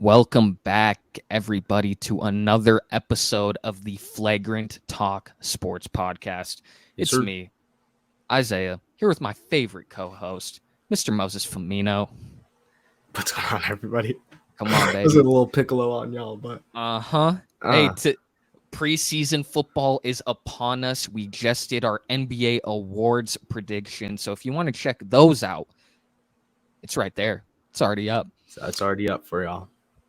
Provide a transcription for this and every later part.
Welcome back, everybody, to another episode of the Flagrant Talk sports podcast. Yes, It's sir. me, Isaiah, here with my favorite co-host, Mr. Moses Firmino. What's going on, everybody? Come on, This is a baby. little piccolo on y'all, but Hey, preseason football is upon us. We just did our NBA awards prediction, so if you want to check those out, it's right there. It's already up. that's already up for y'all.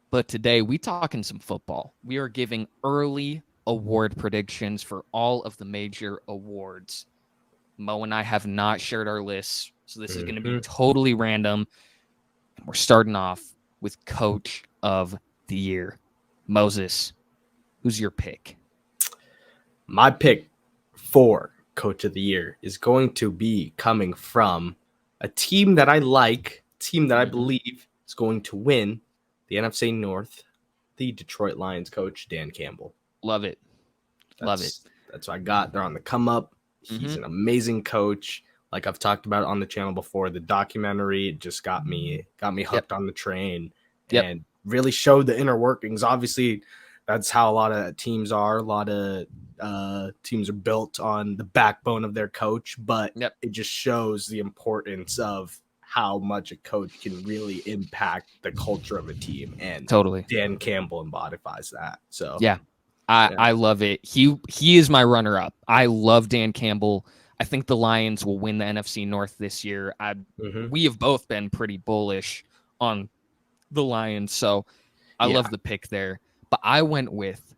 But today, we talking some football. We are giving early award predictions for all of the major awards. Mo and I have not shared our lists, so this is going to be totally random. And we're starting off with Coach of the Year. Moses, who's your pick? My pick for Coach of the Year is going to be coming from a team that I like, team that I believe is going to win the NFC North, the Detroit Lions coach, Dan Campbell. Love it. Love it. That's what I got. They're on the come up. He's an amazing coach. Like I've talked about on the channel before, the documentary just got me hooked on the train and really showed the inner workings. Obviously, that's how a lot of teams are. A lot of teams are built on the backbone of their coach, but it just shows the importance of how much a coach can really impact the culture of a team. And totally, Dan Campbell embodies that. So I love it. He is my runner-up. I love Dan Campbell. I think the Lions will win the NFC North this year. We have both been pretty bullish on the Lions, so I love the pick there. But I went with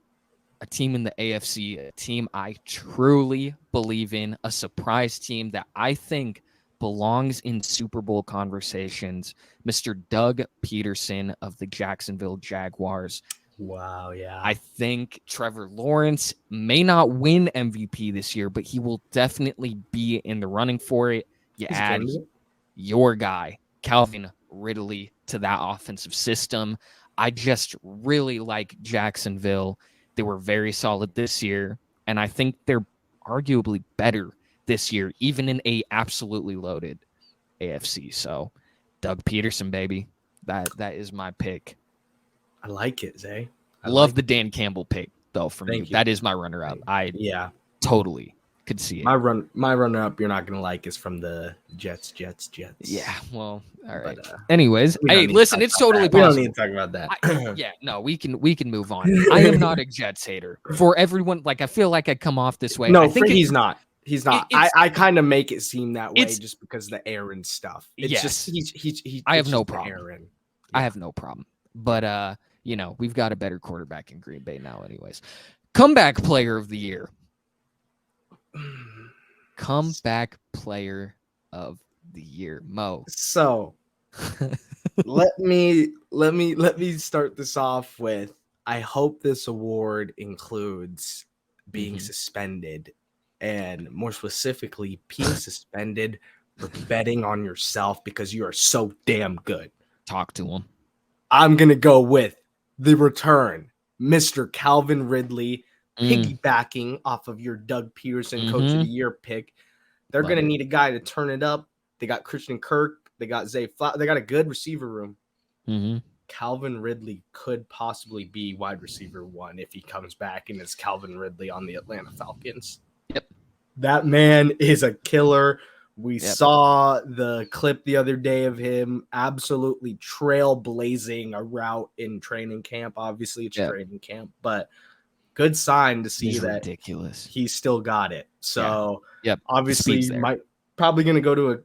a team in the AFC, a team I truly believe in, a surprise team that I think belongs in Super Bowl conversations, Mr. Doug Peterson of the Jacksonville Jaguars. Wow, yeah. I think Trevor Lawrence may not win MVP this year, but he will definitely be in the running for it. You add your guy, Calvin Ridley, to that offensive system. I just really like Jacksonville. They were very solid this year, and I think they're arguably better this year, even in a absolutely loaded AFC. So, Doug Peterson, baby, that is my pick. I like it, Zay. I love the Dan Campbell pick, though. For me, that is my runner-up. I totally could see it. My runner-up, you're not gonna like, is from the Jets. Yeah, well, all right. But, anyways, hey, listen, it's totally possible. We don't need to talk about that. We can move on. I am not a Jets hater. For everyone, like I feel like I come off this way. No, I think he's not. He's not. I kind of make it seem that way just because of the Aaron stuff. It's just he. I have no problem. Aaron. Yeah. I have no problem. But we've got a better quarterback in Green Bay now, anyways. Comeback player of the year. Comeback player of the year, Mo. So let me start this off with, I hope this award includes being suspended, and more specifically being suspended for betting on yourself because you are so damn good. Talk to him. I'm gonna go with the return, Mr. Calvin Ridley, piggybacking off of your Doug Peterson Coach of the Year pick. They're going to need a guy to turn it up. They got Christian Kirk. They got Zay Flowers. They got a good receiver room. Calvin Ridley could possibly be wide receiver 1 if he comes back and it's Calvin Ridley on the Atlanta Falcons. Yep. That man is a killer. We saw the clip the other day of him absolutely trailblazing a route in training camp. Obviously, it's training camp, but good sign to see that ridiculous. He still got it. So, obviously, probably going to go to a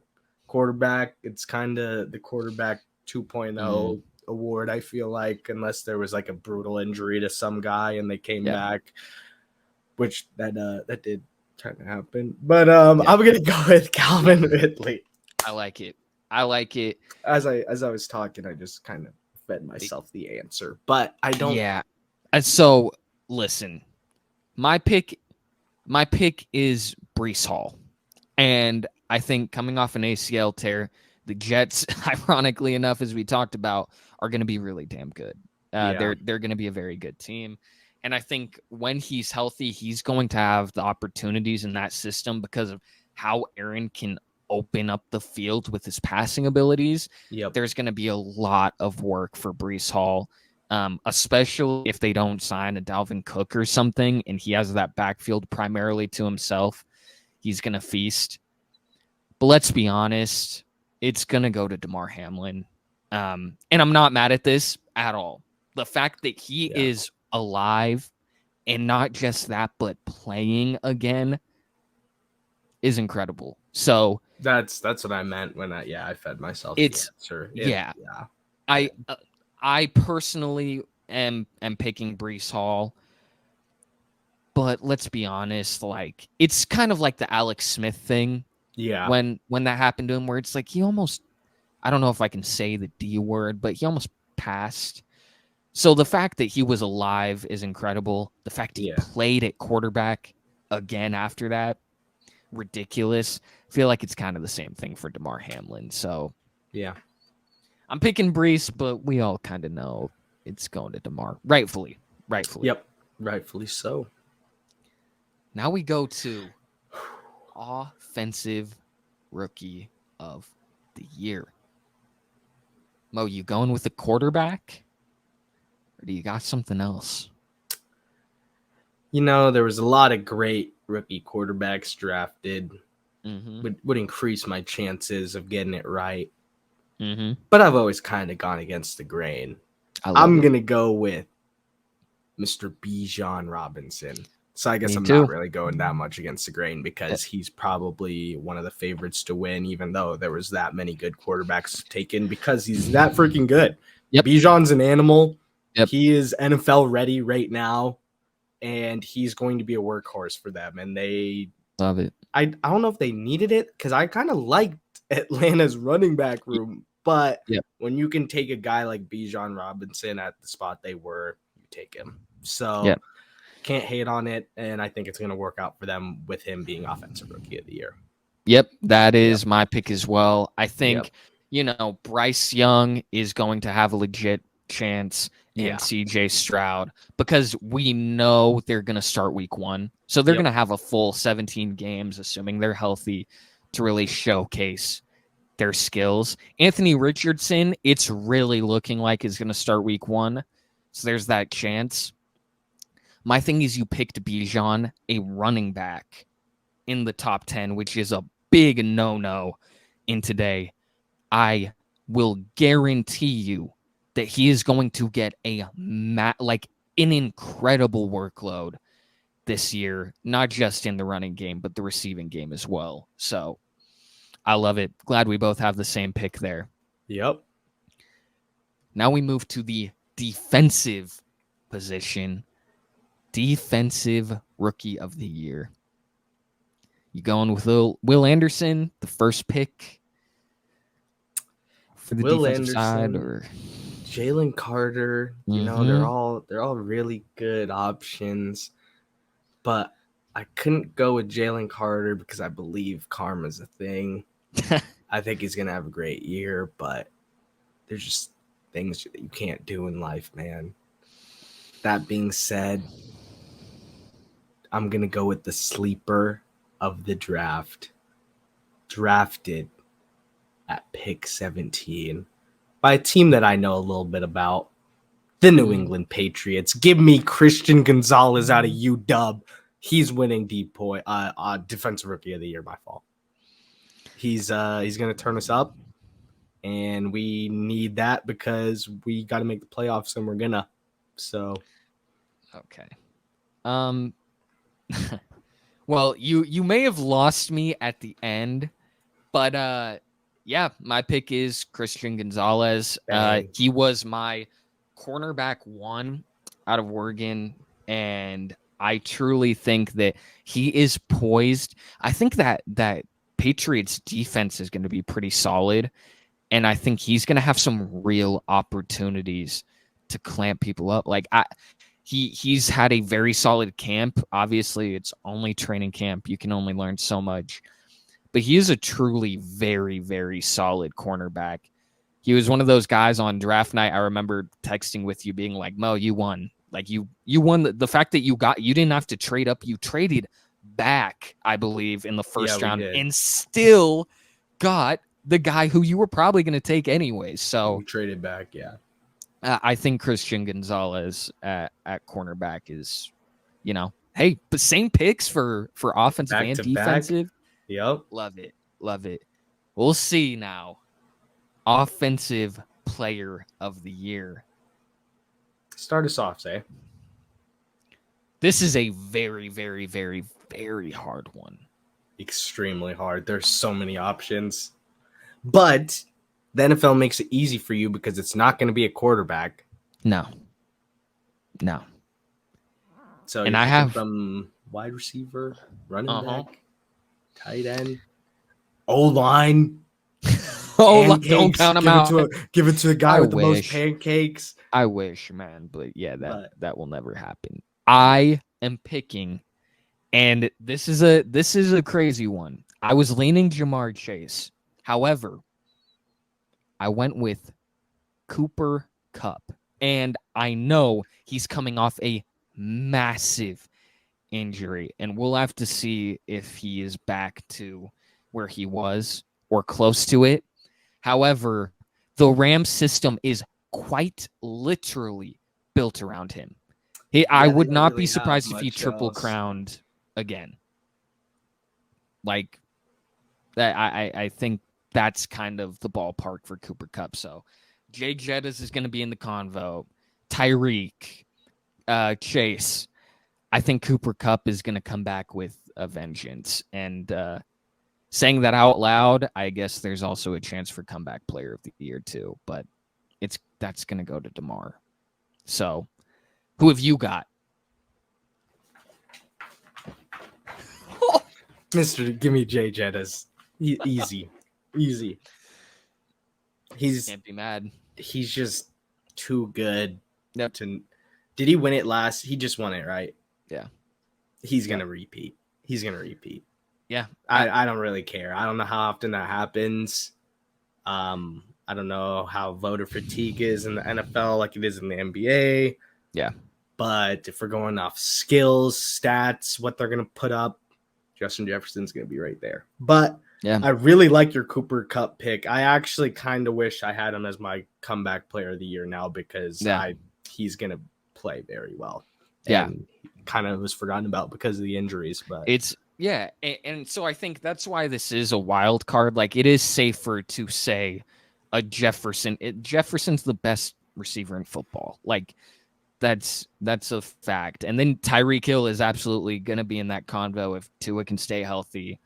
quarterback. It's kind of the quarterback 2.0 award, I feel like, unless there was like a brutal injury to some guy and they came back, which that did trying to happen, but I'm gonna go with Calvin Ridley. I like it. As I was talking, I just kind of fed myself the answer, but I don't. Yeah. So listen, my pick is Breece Hall, and I think coming off an ACL tear, the Jets, ironically enough, as we talked about, are going to be really damn good. They're going to be a very good team. And I think when he's healthy, he's going to have the opportunities in that system because of how Aaron can open up the field with his passing abilities. There's going to be a lot of work for Breece Hall especially if they don't sign a Dalvin Cook or something, and he has that backfield primarily to himself. He's going to feast. But let's be honest, it's going to go to Damar Hamlin. And I'm not mad at this at all. The fact that he is alive and not just that, but playing again is incredible. So that's what I meant when I fed myself it's the answer. Yeah. I personally am picking Breece Hall, but let's be honest, like it's kind of like the Alex Smith thing. Yeah. When that happened to him, where it's like he almost, I don't know if I can say the D word, but he almost passed. So the fact that he was alive is incredible. The fact he played at quarterback again after that, ridiculous. I feel like it's kind of the same thing for Damar Hamlin. So yeah, I'm picking Breece, but we all kind of know it's going to Damar. Rightfully. Yep, rightfully so. Now we go to Offensive Rookie of the Year. Mo, you going with the quarterback? Or do you got something else? You know, there was a lot of great rookie quarterbacks drafted. Mm-hmm. Would increase my chances of getting it right. Mm-hmm. But I've always kind of gone against the grain. I'm going to go with Mr. Bijan Robinson. So I guess I'm too. not really going that much against the grain because he's probably one of the favorites to win, even though there was that many good quarterbacks taken because he's that freaking good. Yep. Bijan's an animal. Yep. He is NFL ready right now, and he's going to be a workhorse for them. And they love it. I don't know if they needed it because I kind of liked Atlanta's running back room, but when you can take a guy like Bijan Robinson at the spot they were, you take him. So can't hate on it, and I think it's going to work out for them with him being Offensive Rookie of the Year. Yep, that is my pick as well. I think, Bryce Young is going to have a legit chance and CJ Stroud because we know they're going to start week 1. So they're going to have a full 17 games, assuming they're healthy, to really showcase their skills. Anthony Richardson, it's really looking like is going to start week 1. So there's that chance. My thing is you picked Bijan, a running back, in the top 10, which is a big no-no in today. I will guarantee you that he is going to get an incredible workload this year, not just in the running game, but the receiving game as well. So I love it. Glad we both have the same pick there. Yep. Now we move to the defensive position. Defensive Rookie of the Year. You going with Will Anderson, the first pick for the defensive side, or Jalen Carter? You know, they're all really good options, but I couldn't go with Jalen Carter because I believe karma's a thing. I think he's gonna have a great year, but there's just things that you can't do in life, man. That being said, I'm going to go with the sleeper of the draft, drafted at pick 17 by a team that I know a little bit about, the New England Patriots. Give me Christian Gonzalez out of UW. He's winning Defensive Rookie of the Year by fall. He's going to turn us up, and we need that because we got to make the playoffs, and we're going to. So, okay. Well, you may have lost me at the end, but my pick is Christian Gonzalez. He was my cornerback 1 out of Oregon, and I truly think that he is poised. I think that Patriots defense is going to be pretty solid, and I think he's going to have some real opportunities to clamp people up. Like He's had a very solid camp. Obviously, it's only training camp. You can only learn so much. But he is a truly very, very solid cornerback. He was one of those guys on draft night. I remember texting with you being like, Mo, you won. Like you won the fact that you didn't have to trade up. You traded back, I believe, in the first round and still got the guy who you were probably going to take anyways. So we traded back, I think Christian Gonzalez at cornerback is, hey, but same picks for offensive Back and to back. defensive. Yep. Love it. Love it. We'll see now. Offensive player of the year. Start us off, Say. This is a very, very, very, very hard one. Extremely hard. There's so many options. But the NFL makes it easy for you because it's not going to be a quarterback. No. So and you're I have from wide receiver, running back, tight end, O-line. Don't count them out. Give it to the guy with the most pancakes. I wish, man, but yeah, that will never happen. I am picking, and this is a crazy one. I was leaning Jamar Chase. However, I went with Cooper Kupp, and I know he's coming off a massive injury, and we'll have to see if he is back to where he was or close to it. However, the Rams system is quite literally built around him. I would not be surprised if he triple crowned again. Like that, I think that's kind of the ballpark for Cooper Kupp. So Jay Jettis is going to be in the convo. Tyreek, Chase. I think Cooper Kupp is going to come back with a vengeance. And saying that out loud, I guess there's also a chance for comeback player of the year too. But that's going to go to DeMar. So who have you got? Mr. Give me Jay Jettis. Easy. Can't be mad. He's just too good. Yep. Did he win it last? He just won it, right? Yeah. He's gonna repeat. Yeah. I don't really care. I don't know how often that happens. I don't know how voter fatigue is in the NFL like it is in the NBA. Yeah. But if we're going off skills, stats, what they're gonna put up, Justin Jefferson's gonna be right there. But yeah, I really like your Cooper Kupp pick. I actually kind of wish I had him as my comeback player of the year now because he's gonna play very well. Yeah, and kind of was forgotten about because of the injuries. But and so I think that's why this is a wild card. Like it is safer to say a Jefferson. Jefferson's the best receiver in football. Like that's a fact. And then Tyreek Hill is absolutely going to be in that convo if Tua can stay healthy.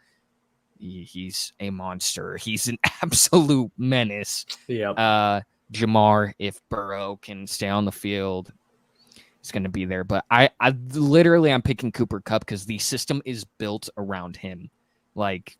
He's a monster. He's an absolute menace. Yeah. Jamar, if Burrow can stay on the field, is going to be there. But I literally I'm picking Cooper Kupp because the system is built around him. Like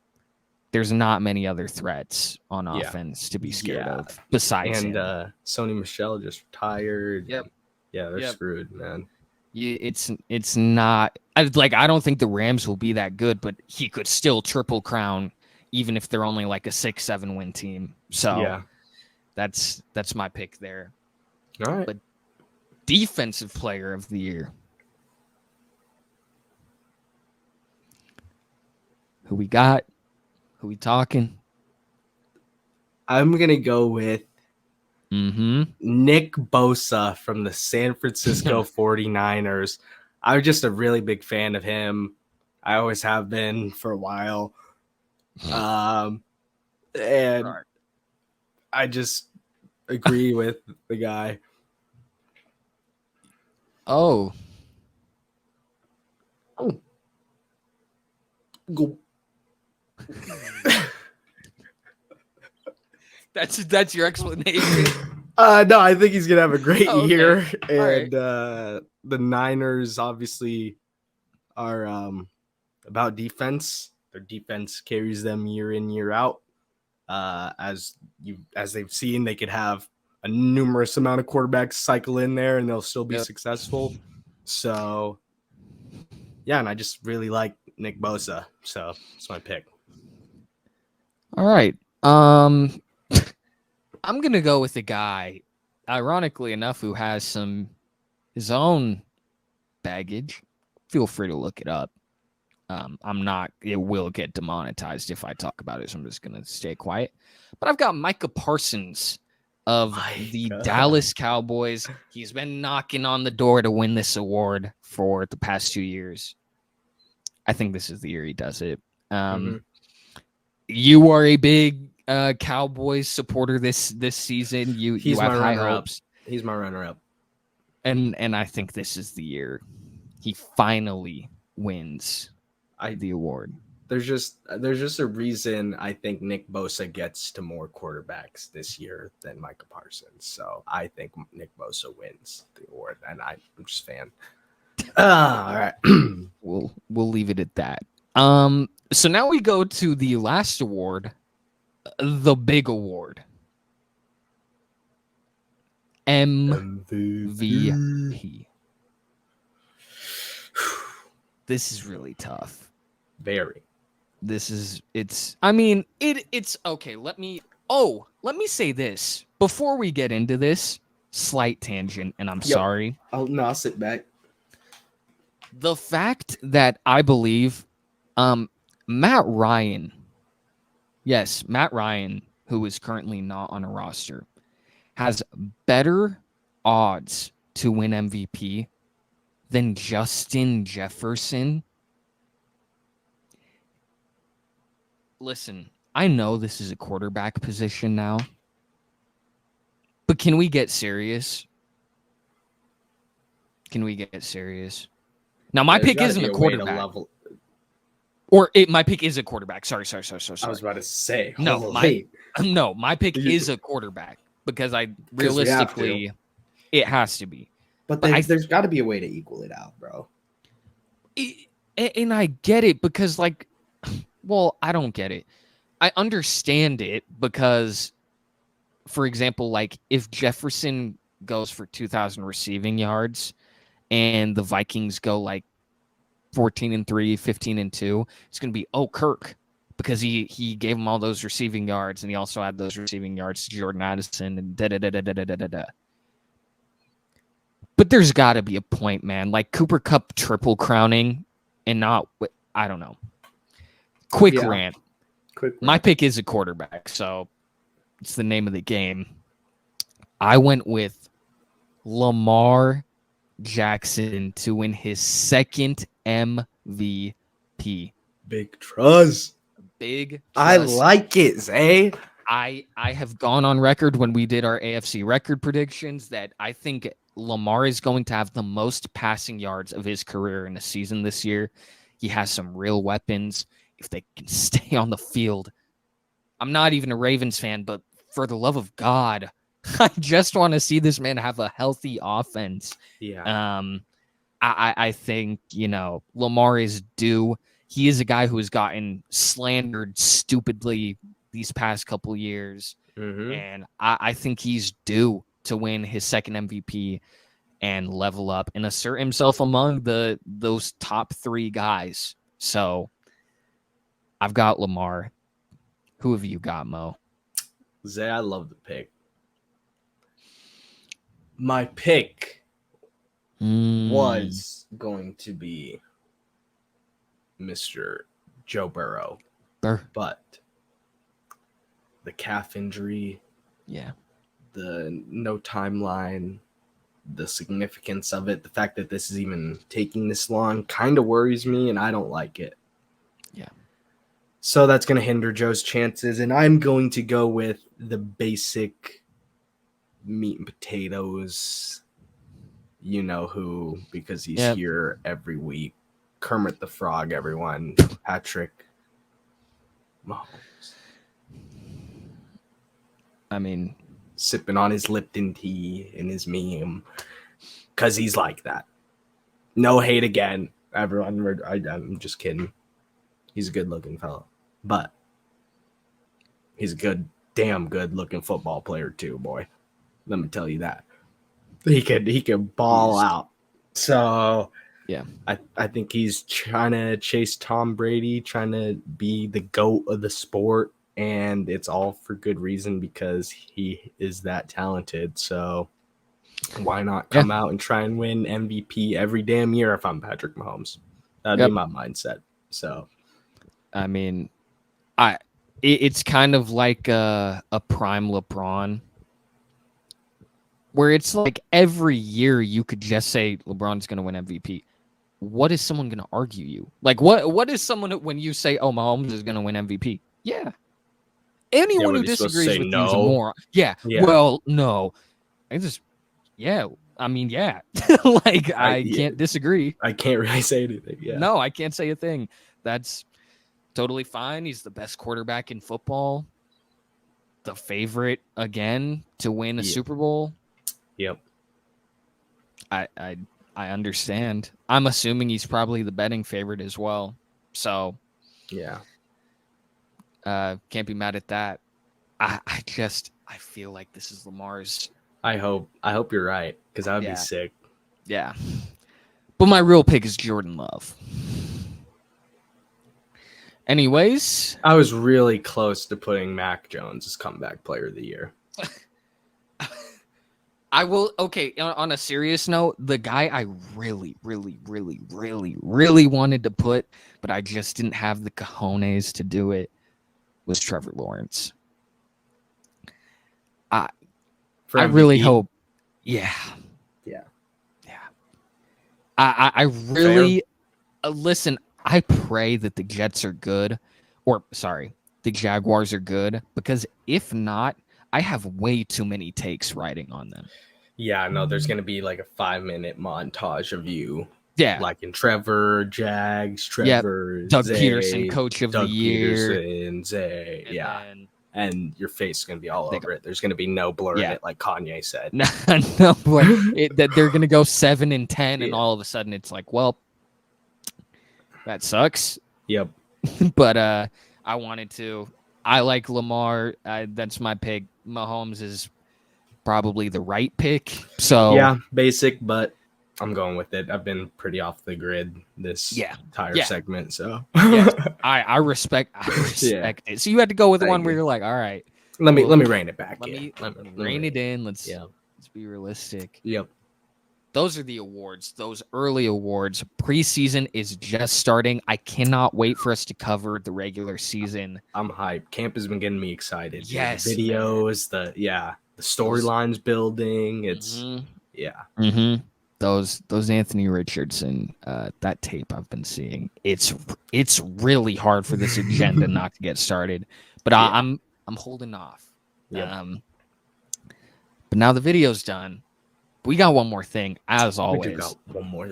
there's not many other threats on offense to be scared of besides him. And Sony Michel just retired. Yep. Yeah, they're screwed, man. It's not I don't think the Rams will be that good, but he could still triple crown even if they're only like a 6-7 win team. So that's my pick there. All right. But defensive player of the year. Who we got? Who we talking? I'm gonna go with Nick Bosa from the San Francisco 49ers. I'm just a really big fan of him. I always have been for a while. And I just agree with the guy. Oh. Go. That's your explanation. No, I think he's gonna have a great year, and right. The Niners obviously are about defense. Their defense carries them year in, year out. As they've seen, they could have a numerous amount of quarterbacks cycle in there, and they'll still be successful. So, yeah, and I just really like Nick Bosa, so it's my pick. All right. I'm going to go with a guy, ironically enough, who has his own baggage. Feel free to look it up. It will get demonetized if I talk about it, so I'm just going to stay quiet. But I've got Micah Parsons of the Dallas Cowboys. He's been knocking on the door to win this award for the past 2 years. I think this is the year he does it. You are a big Cowboys supporter this season. You have high hopes. He's my runner-up. And I think this is the year he finally wins the award. There's just a reason I think Nick Bosa gets to more quarterbacks this year than Micah Parsons. So I think Nick Bosa wins the award, and I'm just a fan. All right. We'll leave it at that. So now we go to the last award, the big award. MVP. This is really tough. Very. It's okay. Let me say this before we get into this slight tangent, and I'm sorry. I'll sit back. The fact that I believe Matt Ryan, who is currently not on a roster, has better odds to win MVP than Justin Jefferson. Listen, I know this is a quarterback position now, but can we get serious? Now, my pick isn't a quarterback. My pick is a quarterback. Sorry. I was about to say. My pick is a quarterback because realistically, it has to be. But there's got to be a way to equal it out, bro. And I get it because, I don't get it. I understand it because, for example, if Jefferson goes for 2,000 receiving yards and the Vikings go 14-3, 15-2, it's going to be, Kirk, because he gave him all those receiving yards and he also had those receiving yards to Jordan Addison and da-da-da-da-da-da-da-da. But there's got to be a point, man. Cooper Kupp triple crowning and not, I don't know. Quick rant. My pick is a quarterback, so it's the name of the game. I went with Lamar Jackson to win his second MVP. Big trust. I like it, Zay. I have gone on record when we did our AFC record predictions that I think Lamar is going to have the most passing yards of his career in a season this year. He has some real weapons. If they can stay on the field. I'm not even a Ravens fan, but for the love of God, I just want to see this man have a healthy offense. Yeah. I think, Lamar is due. He is a guy who has gotten slandered stupidly these past couple years. Mm-hmm. And I think he's due to win his second MVP and level up and assert himself among those top 3 guys. So I've got Lamar. Who have you got, Mo? Zay, I love the pick. My pick was going to be Mr. Joe Burrow. But the calf injury, the no timeline, the significance of it, the fact that this is even taking this long kind of worries me, and I don't like it. Yeah. So that's going to hinder Joe's chances, and I'm going to go with the basic meat and potatoes, you know who, because he's here every week. Kermit the Frog, everyone. Patrick Mahomes. I mean, sipping on his Lipton tea in his meme, because he's like that. No hate again, everyone. I'm just kidding. He's a good-looking fellow, but he's a damn good-looking football player too, boy. Let me tell you that. He could ball out. So yeah, I think he's trying to chase Tom Brady, trying to be the GOAT of the sport, and it's all for good reason because he is that talented. So why not come out and try and win MVP every damn year if I'm Patrick Mahomes? That'd be my mindset. So I mean, it's kind of like a prime LeBron. where it's like every year you could just say LeBron's going to win MVP. What is someone going to argue you? Like, what is someone when you say, oh, Mahomes is going to win MVP? Yeah. Anyone who disagrees with you is a moron. Yeah. Well, no. I mean, yeah. Like, I can't disagree. I can't really say anything. Yeah. No, I can't say a thing. That's totally fine. He's the best quarterback in football. The favorite again to win a Super Bowl. Yep. I understand. I'm assuming he's probably the betting favorite as well. So yeah. Can't be mad at that. I feel like this is Lamar's. I hope you're right, because I would be sick. Yeah. But my real pick is Jordan Love. Anyways, I was really close to putting Mac Jones as comeback player of the year. I will. Okay, on a serious note, the guy I really, really, really, really, really wanted to put, but I just didn't have the cojones to do it, was Trevor Lawrence. I really hope. Yeah. I really listen. I pray that the Jets are good, the Jaguars are good, because if not, I have way too many takes riding on them. Yeah, no, there's going to be like a 5-minute montage of you. Yeah. Like in Trevor, Jags, Trevor, Doug Zay, Peterson, coach of the year. Peterson, Zay, and your face is going to be all over it. There's going to be no blur in it, like Kanye said. No blur. That they're going to go 7 and 10, and all of a sudden it's like, well, that sucks. Yep. But I wanted to. I like Lamar. That's my pick. Mahomes is probably the right pick. So yeah, basic, but I'm going with it. I've been pretty off the grid this entire segment, so I respect it. So you had to go with one where you're like, all right, let me rein it back. Let me rein it in. Let's be realistic. Yep. Those are the awards. Those early awards. Preseason is just starting. I cannot wait for us to cover the regular season. I'm hyped. Camp has been getting me excited. Yes, the videos, the storylines building. It's those Anthony Richardson, that tape I've been seeing. It's really hard for this agenda not to get started. But I'm holding off. Yep. But now the video's done. We got one more thing, as always. We do got one more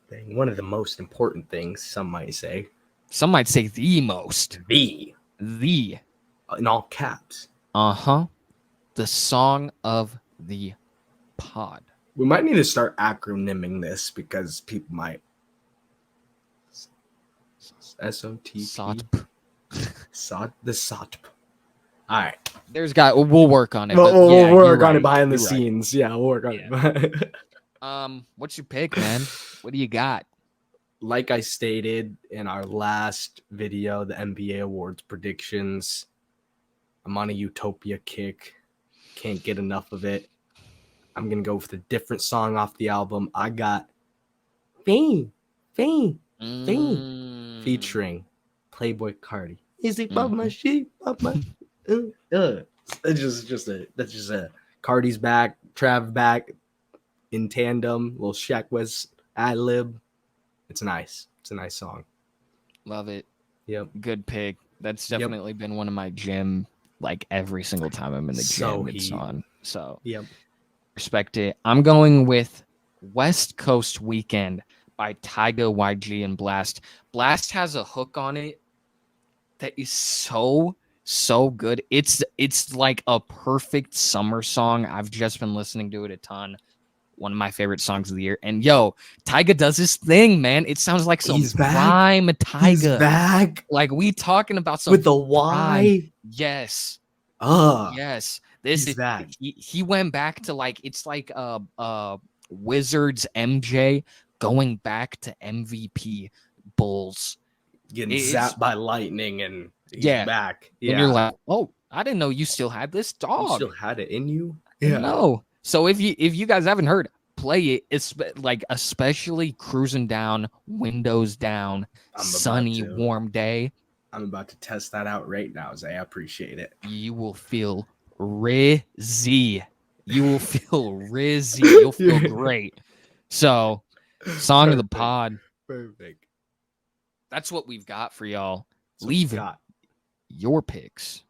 thing. One of the most important things, some might say. Some might say the most. The. In all caps. The song of the pod. We might need to start acronyming this because people might. SOTP. The SOTP. All right. We'll work on it. We'll work on it behind the scenes. Yeah, we'll work on it. What's your pick, man? What do you got? Like I stated in our last video, the NBA awards predictions, I'm on a Utopia kick. Can't get enough of it. I'm going to go with a different song off the album. I got Fame, featuring Playboy Cardi. Is it about my sheep? That's just a Cardi's back, Trav back in tandem. Little Shaq West ad lib. It's nice. It's a nice song. Love it. Yep. Good pick. That's definitely been one of my gym. Like every single time I'm in the gym, it's on. So respect it. I'm going with West Coast Weekend by Tyga, YG, and Blast. Blast has a hook on it that is so good. It's like a perfect summer song. I've just been listening to it a ton. One of my favorite songs of the year. And Tyga does his thing, man. It sounds like some prime Tyga. He's back. Like we talking about some with the Y. Prime. Yes. Yes. This is back. He went back to like it's like Wizards MJ going back to MVP Bulls. Getting zapped by lightning and he's back. Yeah. And you're like, oh, I didn't know you still had this dog. You still had it in you? Yeah. No. So if you guys haven't heard, play it. It's like especially cruising down, windows down, sunny, warm day. I'm about to test that out right now, Zay. I appreciate it. You will feel rizzy. You will feel rizzy. You'll feel great. So, song of the pod. Perfect. That's what we've got for y'all. Leave your picks,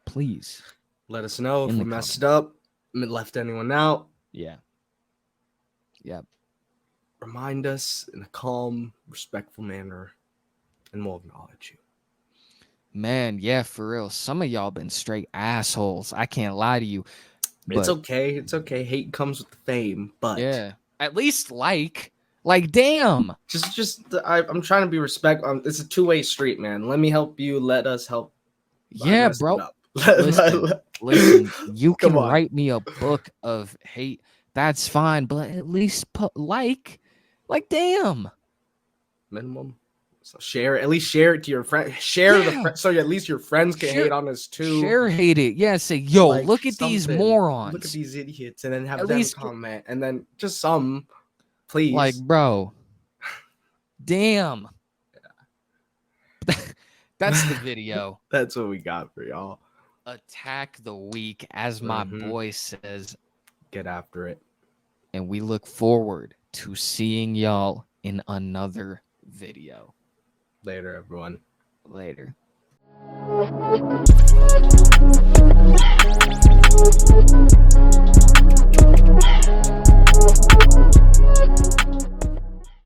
please. Let us know if we messed up, left anyone out. Yeah. Yep. Remind us in a calm, respectful manner, and we'll acknowledge you. Man, yeah, for real. Some of y'all been straight assholes. I can't lie to you. It's okay. It's okay. Hate comes with the fame, but yeah, at least like damn. I'm trying to be respectful. It's a two-way street, man. Let me help you. Let us help. Yeah, bro. Listen, you can write me a book of hate. That's fine, but at least put like damn. Minimum. So share it. At least share it to your friend. Share the so at least your friends can hate on us too. Share hate it. Yeah, say, yo, look at these morons. Look at these idiots, and then have them comment, and then just some, please. Like, bro. Damn. That's the video. That's what we got for y'all. Attack the week, as my boy says. Get after it. And we look forward to seeing y'all in another video. Later, everyone. Later.